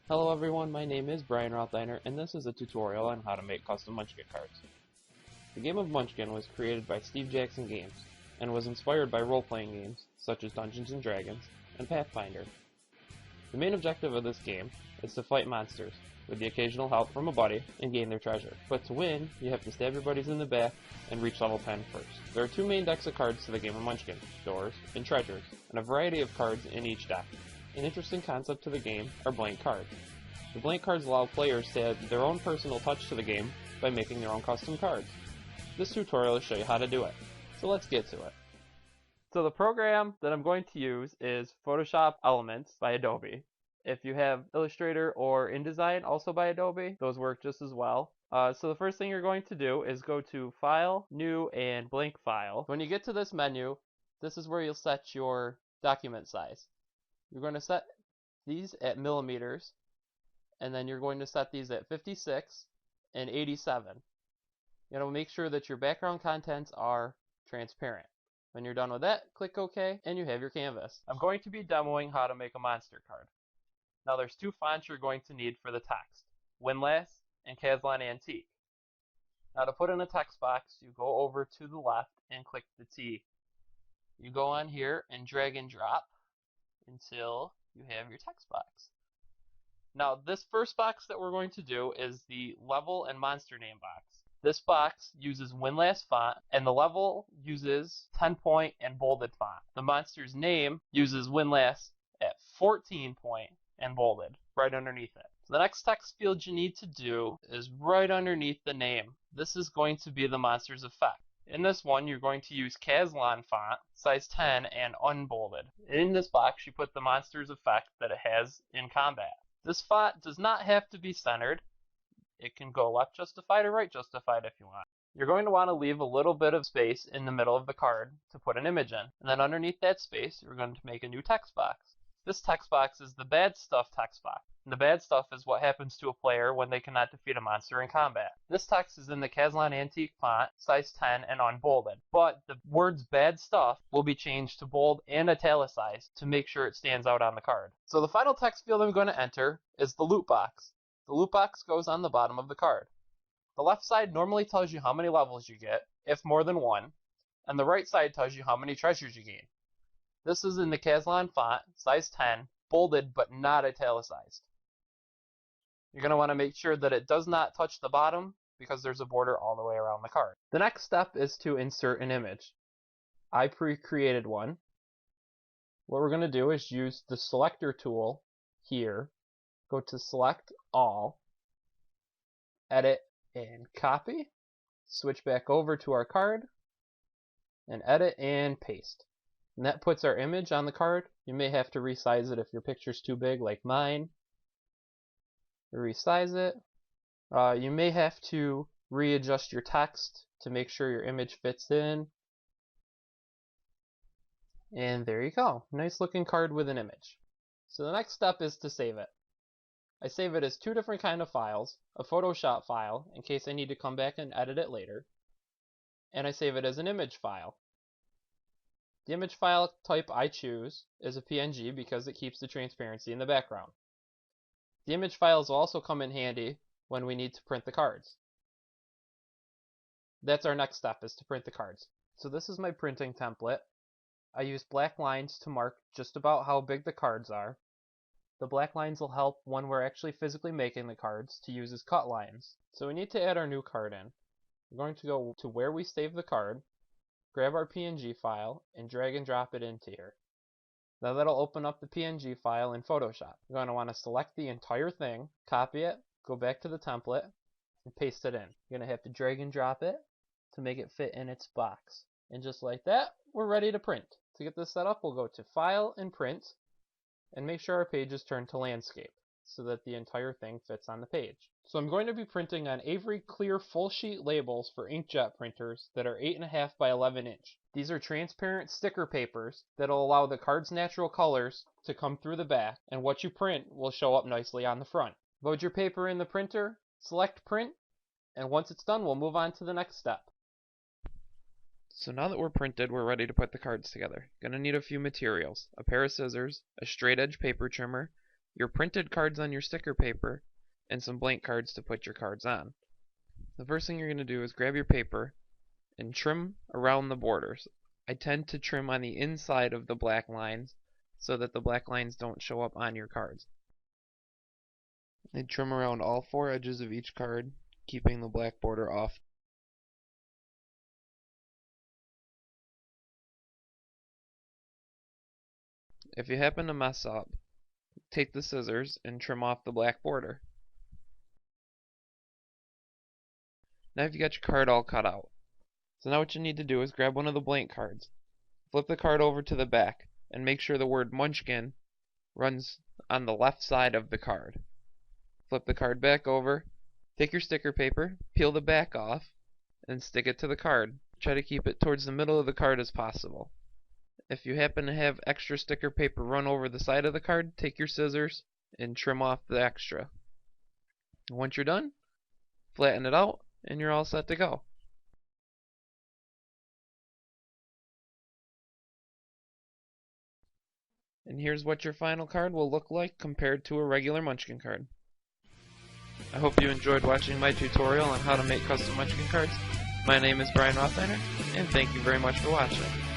Hello everyone, my name is Brian Rothleiner, and this is a tutorial on how to make custom Munchkin cards. The game of Munchkin was created by Steve Jackson Games, and was inspired by role-playing games such as Dungeons & Dragons and Pathfinder. The main objective of this game is to fight monsters, with the occasional help from a buddy, and gain their treasure. But to win, you have to stab your buddies in the back and reach level 10 first. There are two main decks of cards to the game of Munchkin, doors and treasures, and a variety of cards in each deck. An interesting concept to the game are blank cards. The blank cards allow players to add their own personal touch to the game by making their own custom cards. This tutorial will show you how to do it, so let's get to it. So the program that I'm going to use is Photoshop Elements by Adobe. If you have Illustrator or InDesign, also by Adobe, those work just as well. So the first thing you're going to do is go to File, New, and Blank File. When you get to this menu, this is where you'll set your document size. You're going to set these at millimeters, and then you're going to set these at 56 and 87. You know, make sure that your background contents are transparent. When you're done with that, click OK, and you have your canvas. I'm going to be demoing how to make a monster card. Now there's two fonts you're going to need for the text, Windlass and Caslon Antique. Now to put in a text box, you go over to the left and click the T. You go on here and drag and drop until you have your text box. Now this first box that we're going to do is the level and monster name box. This box uses Windlass font, and the level uses 10-point and bolded font. The monster's name uses Windlass at 14-point and bolded, right underneath it. So the next text field you need to do is right underneath the name. This is going to be the monster's effect. In this one, you're going to use Caslon font, size 10, and unbolded. In this box, you put the monster's effect that it has in combat. This font does not have to be centered. It can go left justified or right justified if you want. You're going to want to leave a little bit of space in the middle of the card to put an image in. And then underneath that space, you're going to make a new text box. This text box is the bad stuff text box. And the bad stuff is what happens to a player when they cannot defeat a monster in combat. This text is in the Caslon Antique font, size 10, and unbolded. But the words bad stuff will be changed to bold and italicized to make sure it stands out on the card. So the final text field I'm going to enter is the loot box. The loot box goes on the bottom of the card. The left side normally tells you how many levels you get, if more than one, and the right side tells you how many treasures you gain. This is in the Caslon font, size 10, bolded but not italicized. You're going to want to make sure that it does not touch the bottom because there's a border all the way around the card. The next step is to insert an image. I pre-created one. What we're going to do is use the selector tool here. Go to Select All, Edit and Copy, switch back over to our card, and Edit and Paste. And that puts our image on the card. You may have to resize it if your picture's too big, like mine. Resize it. You may have to readjust your text to make sure your image fits in. And there you go. Nice looking card with an image. So the next step is to save it. I save it as two different kind of files, a Photoshop file in case I need to come back and edit it later, and I save it as an image file. The image file type I choose is a PNG because it keeps the transparency in the background. The image files will also come in handy when we need to print the cards. That's our next step, is to print the cards. So this is my printing template. I use black lines to mark just about how big the cards are. The black lines will help when we're actually physically making the cards to use as cut lines. So we need to add our new card in. We're going to go to where we save the card, grab our PNG file, and drag and drop it into here. Now that'll open up the PNG file in Photoshop. You're going to want to select the entire thing, copy it, go back to the template, and paste it in. You're going to have to drag and drop it to make it fit in its box. And just like that, we're ready to print. To get this set up, we'll go to File and Print, and make sure our page is turned to landscape so that the entire thing fits on the page. So I'm going to be printing on Avery clear full sheet labels for inkjet printers that are 8.5 by 11 inch. These are transparent sticker papers that will allow the card's natural colors to come through the back, and what you print will show up nicely on the front. Load your paper in the printer, select print, and once it's done, we'll move on to the next step. So now that we're printed, we're ready to put the cards together. Gonna need a few materials: a pair of scissors, a straight edge paper trimmer, your printed cards on your sticker paper, and some blank cards to put your cards on. The first thing you're going to do is grab your paper and trim around the borders. I tend to trim on the inside of the black lines so that the black lines don't show up on your cards. I trim around all 4 edges of each card, keeping the black border off. If you happen to mess up, take the scissors and trim off the black border. Now you've got your card all cut out. So now what you need to do is grab one of the blank cards, flip the card over to the back, and make sure the word Munchkin runs on the left side of the card. Flip the card back over, take your sticker paper, peel the back off, and stick it to the card. Try to keep it towards the middle of the card as possible. If you happen to have extra sticker paper run over the side of the card, take your scissors and trim off the extra. Once you're done, flatten it out, and you're all set to go. And here's what your final card will look like compared to a regular Munchkin card. I hope you enjoyed watching my tutorial on how to make custom Munchkin cards. My name is Brian Rothsteiner, and thank you very much for watching.